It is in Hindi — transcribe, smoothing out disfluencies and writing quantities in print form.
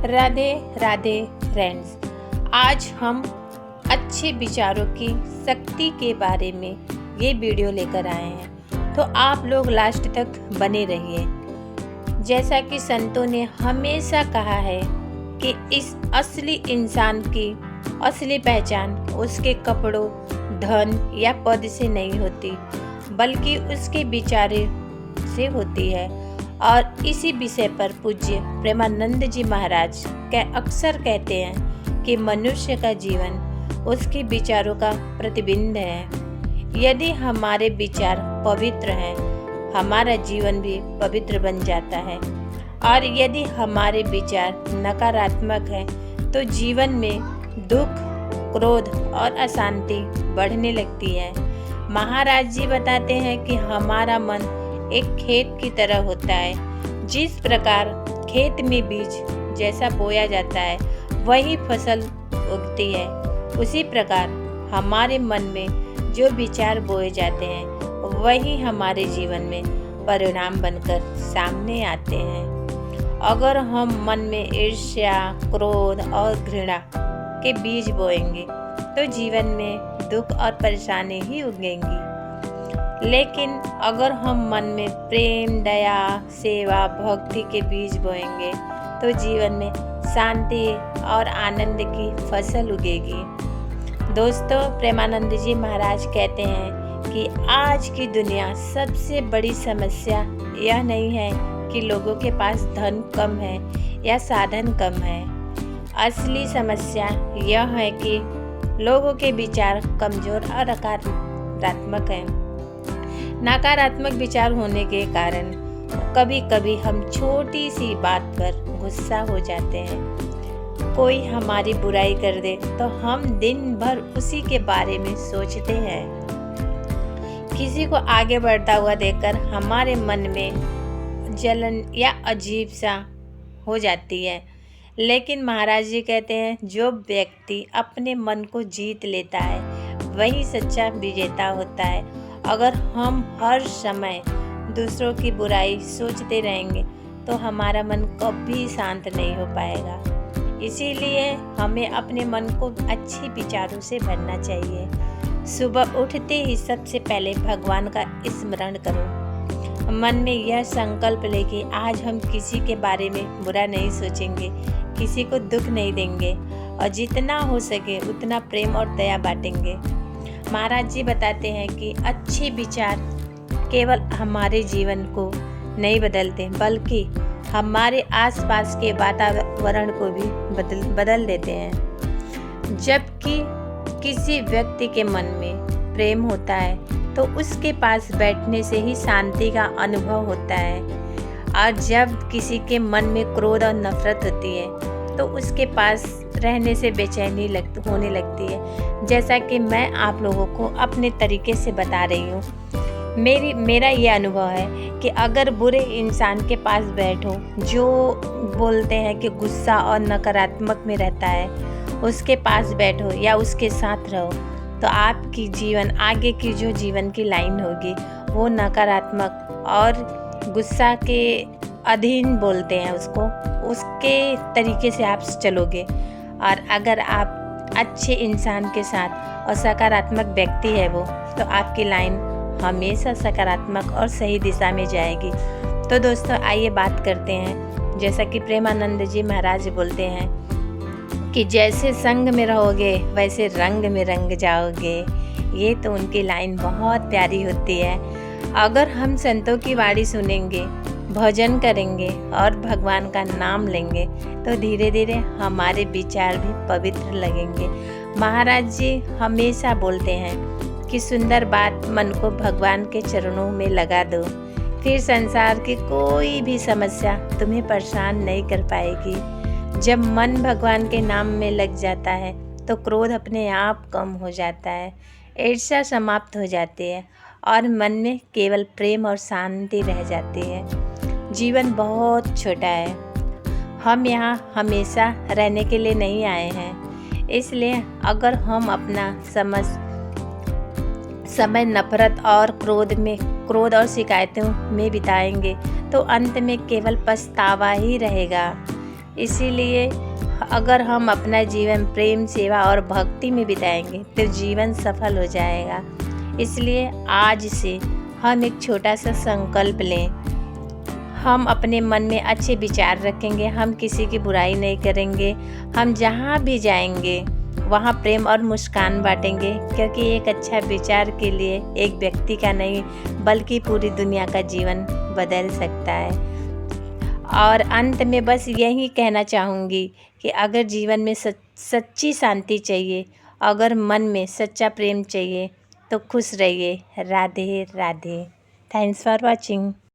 राधे राधे फ्रेंड्स। आज हम अच्छे विचारों की शक्ति के बारे में ये वीडियो लेकर आए हैं, तो आप लोग लास्ट तक बने रहिए। जैसा कि संतों ने हमेशा कहा है कि इस असली इंसान की असली पहचान उसके कपड़ों, धन या पद से नहीं होती, बल्कि उसके विचारों से होती है। और इसी विषय पर पूज्य प्रेमानंद जी महाराज अक्सर कहते हैं कि मनुष्य का जीवन उसके विचारों का प्रतिबिंब है। यदि हमारे विचार पवित्र हैं, हमारा जीवन भी पवित्र बन जाता है। और यदि हमारे विचार नकारात्मक हैं, तो जीवन में दुख, क्रोध और अशांति बढ़ने लगती है। महाराज जी बताते हैं कि हमारा मन एक खेत की तरह होता है। जिस प्रकार खेत में बीज जैसा बोया जाता है वही फसल उगती है, उसी प्रकार हमारे मन में जो विचार बोए जाते हैं वही हमारे जीवन में परिणाम बनकर सामने आते हैं। अगर हम मन में ईर्ष्या, क्रोध और घृणा के बीज बोएंगे तो जीवन में दुख और परेशानी ही उगेंगी। लेकिन अगर हम मन में प्रेम, दया, सेवा, भक्ति के बीज बोएंगे तो जीवन में शांति और आनंद की फसल उगेगी। दोस्तों, प्रेमानंद जी महाराज कहते हैं कि आज की दुनिया सबसे बड़ी समस्या यह नहीं है कि लोगों के पास धन कम है या साधन कम है। असली समस्या यह है कि लोगों के विचार कमजोर और नकारात्मक हैं। नकारात्मक विचार होने के कारण कभी कभी हम छोटी सी बात पर गुस्सा हो जाते हैं। कोई हमारी बुराई कर दे तो हम दिन भर उसी के बारे में सोचते हैं। किसी को आगे बढ़ता हुआ देखकर हमारे मन में जलन या अजीब सा हो जाती है। लेकिन महाराज जी कहते हैं, जो व्यक्ति अपने मन को जीत लेता है वही सच्चा विजेता होता है। अगर हम हर समय दूसरों की बुराई सोचते रहेंगे तो हमारा मन कभी शांत नहीं हो पाएगा। इसीलिए हमें अपने मन को अच्छे विचारों से भरना चाहिए। सुबह उठते ही सबसे पहले भगवान का स्मरण करो। मन में यह संकल्प ले कि आज हम किसी के बारे में बुरा नहीं सोचेंगे, किसी को दुख नहीं देंगे और जितना हो सके उतना प्रेम और दया बांटेंगे। महाराज जी बताते हैं कि अच्छे विचार केवल हमारे जीवन को नहीं बदलते, बल्कि हमारे आसपास के वातावरण को भी बदल देते हैं। जबकि किसी व्यक्ति के मन में प्रेम होता है तो उसके पास बैठने से ही शांति का अनुभव होता है। और जब किसी के मन में क्रोध और नफरत होती है तो उसके पास रहने से बेचैनी होने लगती है। जैसा कि मैं आप लोगों को अपने तरीके से बता रही हूँ। मेरा ये अनुभव है कि अगर बुरे इंसान के पास बैठो, जो बोलते हैं कि गुस्सा और नकारात्मक में रहता है, उसके पास बैठो या उसके साथ रहो, तो आपकी जीवन आगे की जो जीवन की लाइन होगी वो नकारात्मक और गुस्सा के अधीन बोलते हैं उसके तरीके से आप चलोगे। और अगर आप अच्छे इंसान के साथ और सकारात्मक व्यक्ति है वो, तो आपकी लाइन हमेशा सकारात्मक और सही दिशा में जाएगी। तो दोस्तों, आइए बात करते हैं। जैसा कि प्रेमानंद जी महाराज बोलते हैं कि जैसे संग में रहोगे वैसे रंग में रंग जाओगे। ये तो उनकी लाइन बहुत प्यारी होती है। अगर हम संतों की वाणी सुनेंगे, भजन करेंगे और भगवान का नाम लेंगे तो धीरे धीरे हमारे विचार भी पवित्र लगेंगे। महाराज जी हमेशा बोलते हैं कि सुंदर बात मन को भगवान के चरणों में लगा दो, फिर संसार की कोई भी समस्या तुम्हें परेशान नहीं कर पाएगी। जब मन भगवान के नाम में लग जाता है तो क्रोध अपने आप कम हो जाता है, ईर्ष्या समाप्त हो जाती है और मन में केवल प्रेम और शांति रह जाती है। जीवन बहुत छोटा है, हम यहाँ हमेशा रहने के लिए नहीं आए हैं। इसलिए अगर हम अपना समय नफरत और क्रोध और शिकायतों में बिताएंगे तो अंत में केवल पछतावा ही रहेगा। इसीलिए अगर हम अपना जीवन प्रेम, सेवा और भक्ति में बिताएंगे तो जीवन सफल हो जाएगा। इसलिए आज से हम एक छोटा सा संकल्प लें। हम अपने मन में अच्छे विचार रखेंगे, हम किसी की बुराई नहीं करेंगे, हम जहाँ भी जाएंगे वहाँ प्रेम और मुस्कान बांटेंगे, क्योंकि एक अच्छा विचार के लिए एक व्यक्ति का नहीं बल्कि पूरी दुनिया का जीवन बदल सकता है। और अंत में बस यही कहना चाहूँगी कि अगर जीवन में सच्ची शांति चाहिए, अगर मन में सच्चा प्रेम चाहिए तो खुश रहिए। Radhe Radhe. Thanks for watching.